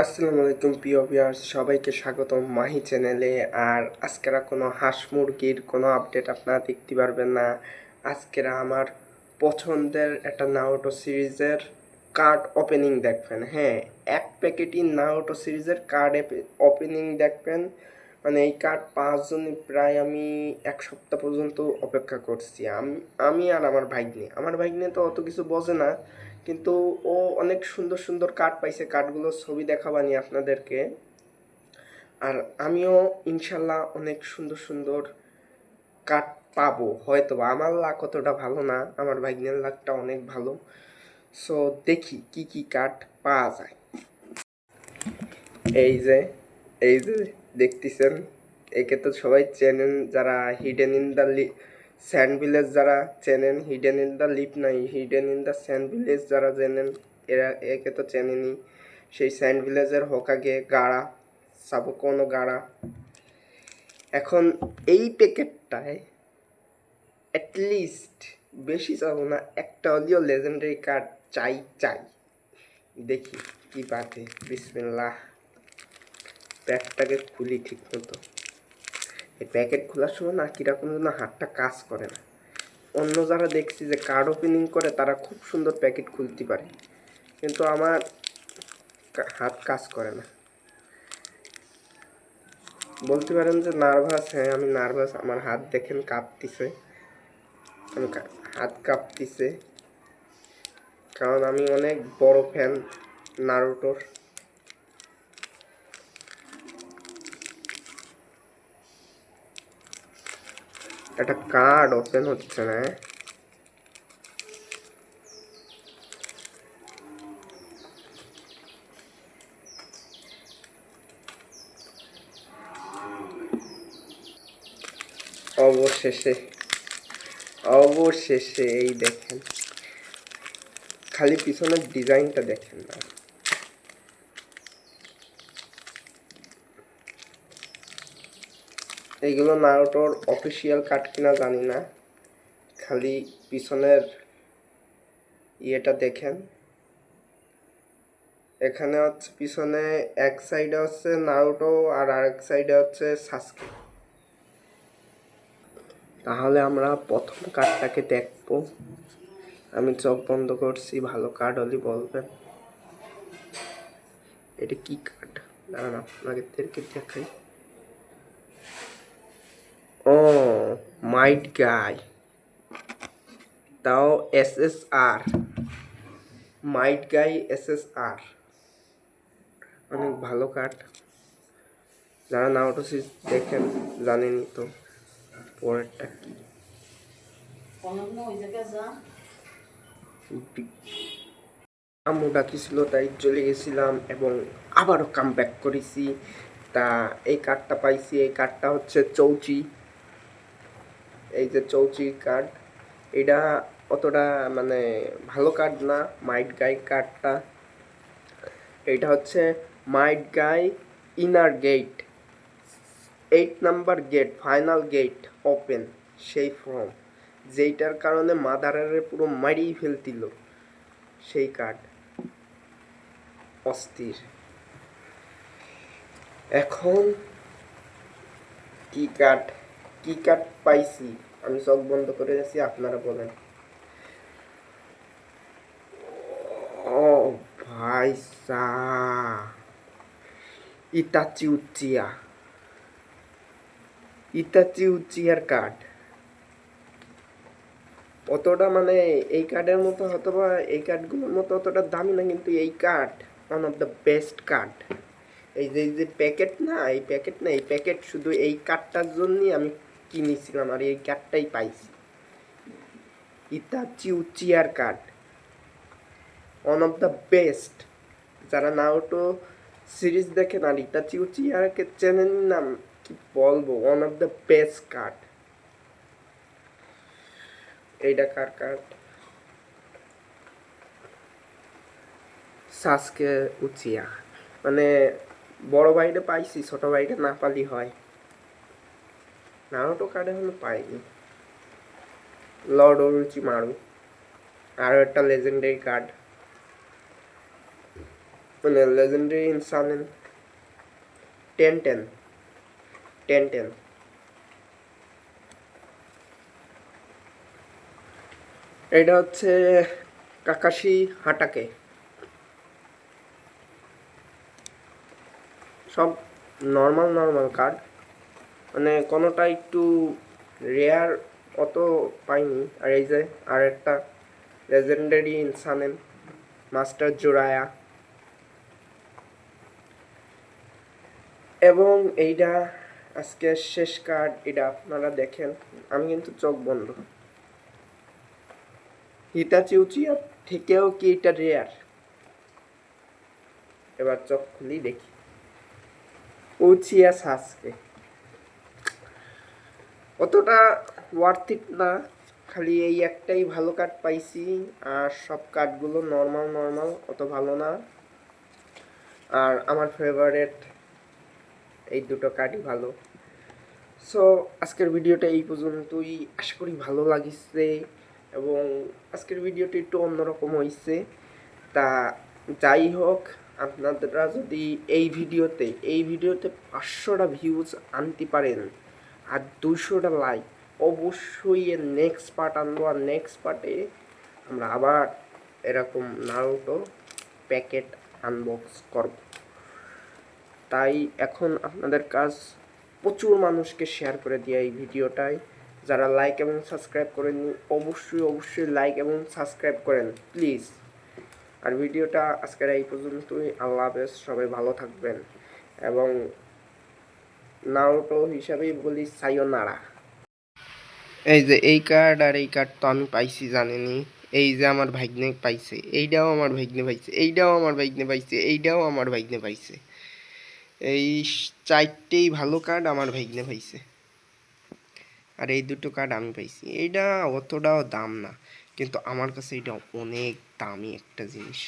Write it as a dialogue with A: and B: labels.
A: আসসালামু আলাইকুম প্রিয় ভিউয়ার্স, সবাইকে স্বাগতম মাহি চ্যানেলে। আর আজকেরা কোনো হাঁস মুরগির কোনো আপডেট আপনারা দেখতে পারবেন না। আজকেরা আমার পছন্দের একটা নারুটো সিরিজের কার্ড ওপেনিং দেখবেন। হ্যাঁ, এক প্যাকেটই নারুটো সিরিজের কার্ড ওপেনিং দেখবেন। মানে এই কার্ড পাওয়ার জন্য প্রায় আমি এক সপ্তাহ পর্যন্ত অপেক্ষা করছি। আমি আর আমার ভাগ্নে তো অত কিছু বোঝে না, কিন্তু ও অনেক সুন্দর সুন্দর কার্ড পাইছে। কার্ডগুলোর ছবি দেখাবানি আপনাদেরকে। আর আমিও ইনশাল্লাহ অনেক সুন্দর সুন্দর কার্ড পাবো হয়তো। আমার লাক অতটা ভালো না, আমার ভাগ্নের লাকটা অনেক ভালো। সো দেখি কি কি কার্ড পাওয়া যায়। এই যে এই যে দেখতেছেন, একে তো সবাই চেনেন যারা hidden in the sand village, যারা চেনেন। হিডেন ইন দ্য লিপ নাই, hidden in the sand village যারা চেনেন, এরা একে তো চেনেনি। সেই স্যান্ড ভিলেজের হোকাগে গাড়া, সাবকোনো গাড়া। এখন এই প্যাকেটটায় অ্যাটলিস্ট বেশি চাবো না, একটা হলেও লেজেন্ডারি কার্ড চাই চাই। দেখি কি পাতে। বিসমিল্লাহ। প্যাকটাকে খুলি ঠিক মতো। এই প্যাকেট খোলার সময় না কীরকম যেন হাতটা কাজ করে না। অন্য যারা দেখছি যে কার্ড ওপেনিং করে তারা খুব সুন্দর প্যাকেট খুলতে পারে, কিন্তু আমার হাত কাজ করে না। বলতে পারেন যে নার্ভাস। হ্যাঁ, আমি নার্ভাস। আমার হাত দেখেন কাঁপতিছে, হাত কাঁপতিছে, কারণ আমি অনেক বড় ফ্যান নারুটোর। একটা কার্ড ওপেন হচ্ছে না। অবশেষে অবশেষে এই দেখেন, খালি পিছনের ডিজাইনটা দেখেন না। এইগুলো নারুটোর অফিসিয়াল কার্ড কিনা জানি না, খালি পিছনের ইয়েটা দেখেন। এখানে হচ্ছে পিছনে এক সাইডে হচ্ছে নারুটো আর আরেক সাইডে হচ্ছে সাসকে। তাহলে আমরা প্রথম কার্ডটাকে দেখবো। আমি চোখ বন্ধ করছি, ভালো কার্ড হলে বলবেন। এটা কি কার্ড দাঁড়ান আপনাদেরকে দেখাই। ও, মাইট গাই, তাও SSR। মাইট গাই SSR, অনেক ভালো কার্ড। যারা নারুটো সিরিজ দেখেন জানেনই তো। পরেরটা কি? আম্মু ডাকিছিল তাই চলে গেছিলাম এবং আবারও কাম ব্যাক করেছি। তা এই কার্ডটা পাইছি। এই কার্ডটা হচ্ছে চৌচি। এই যে চৌচির কার্ড, এটা অতটা মানে ভালো কার্ড না। মাইট গাই কার্ডটা, এটা হচ্ছে Might Guy inner gate, 8 number gate, final gate open. সেই ফর্ম যেইটার কারণে মাদারের পুরো মারিয়ে ফেলতিল, সেই কার্ড। অস্থির। এখন কি কার্ড পাইছি? আমি চোখ বন্ধ করে আছি, আপনারা বলেন। ও ভাই সা, ইতাচি উচিয়ার কার্ড। অতটা মানে এই কার্ডের মতো হয়তো বা এই কার্ডগুলোর মতো অতটা দামি না, কিন্তু এই card one of the best card. এই যে প্যাকেট না, এই প্যাকেট শুধু এই কার্ডটার জন্যই আমি কিনেছিলাম, আর এই কার্ডটাই পাইছি। ইতাচি উচিয়ার card one of the best. যারা নারুটো সিরিজ দেখেন আর ইতাচি উচিয়াকে চেনেন না, কি বলবো, one of the best card. এইটা কার কার্ড? সাসকে উচিয়া। মানে বড় ভাইটা পাইছি, ছোট ভাইটা না পালি হয়। নারুটো কার্ড এখনো পাইনি। লর্ড ওরোচিমারু, আরও একটা লেজেন্ডারি কার্ড। মানে লেজেন্ডারি ইনসানেন 10-10 10-10। এটা হচ্ছে কাকাশি হাটাকে, সব নর্মাল নর্মাল কার্ড, মানে কোনোটা একটু রেয়ার অত পাইনি। আর এই যে আর একটা লেজেন্ডারি ইনসানেন মাস্টার জোরায়া, এবং এইটা আজকের শেষ কার্ড। এটা আপনারা দেখেন, আমি কিন্তু চোখ বন্ধ। হিতাচি উচিয়া থেকেও কি এটা রেয়ার? এবার চোখ খুলি দেখি। উচিয়া সাসকে অতটা ওয়ার্থ ইট না, খালি এই একটাই ভালো কার্ড পাইছি, আর সব কার্ডগুলো নর্মাল নর্মাল, অত ভালো না। আর আমার ফেভারিট এই দুটো কার্ডই ভালো। সো আজকের ভিডিওটা এই পর্যন্তই, আশা করি ভালো লাগিছে, এবং আজকের ভিডিওটা একটু অন্যরকম হয়েছে। তা যাই হোক, আপনারা যদি এই ভিডিওতে 500টা ভিউজ আনতে পারেন আর 200টা লাইক, অবশ্যই এর নেক্সট পার্ট আনবো। আর নেক্সট পার্টে আমরা আবার এরকম নারুটো প্যাকেট আনবক্স করব। তাই এখন আপনাদের কাজ প্রচুর মানুষকে শেয়ার করে দেওয়া এই ভিডিওটায়। যারা লাইক এবং সাবস্ক্রাইব করেননি, অবশ্যই লাইক এবং সাবস্ক্রাইব করেন প্লিজ। আর ভিডিওটা আজকের এই পর্যন্তই। আল্লাহ হাফেজ, সবাই ভালো থাকবেন। এবং নারুটো হিসাবেই বলি সায়োনারা। এই যে এই কার্ড আর এই কার্ড তো আমি পাইছি জানেনি। এই যে আমার ভাগ্নে পাইছে, এইটাও আমার ভাগ্নে পাইছে, এইটাও আমার ভাগ্নে পাইছে, এইটাও আমার ভাগ্নে পাইছে। এই 4টেই ভালো কার্ড আমার ভাগ্নে পাইছে, আর এই দুটো কার্ড আমি পাইছি। এইটা অতটাও দাম না, কিন্তু আমার কাছে এটা অনেক দামি একটা জিনিস।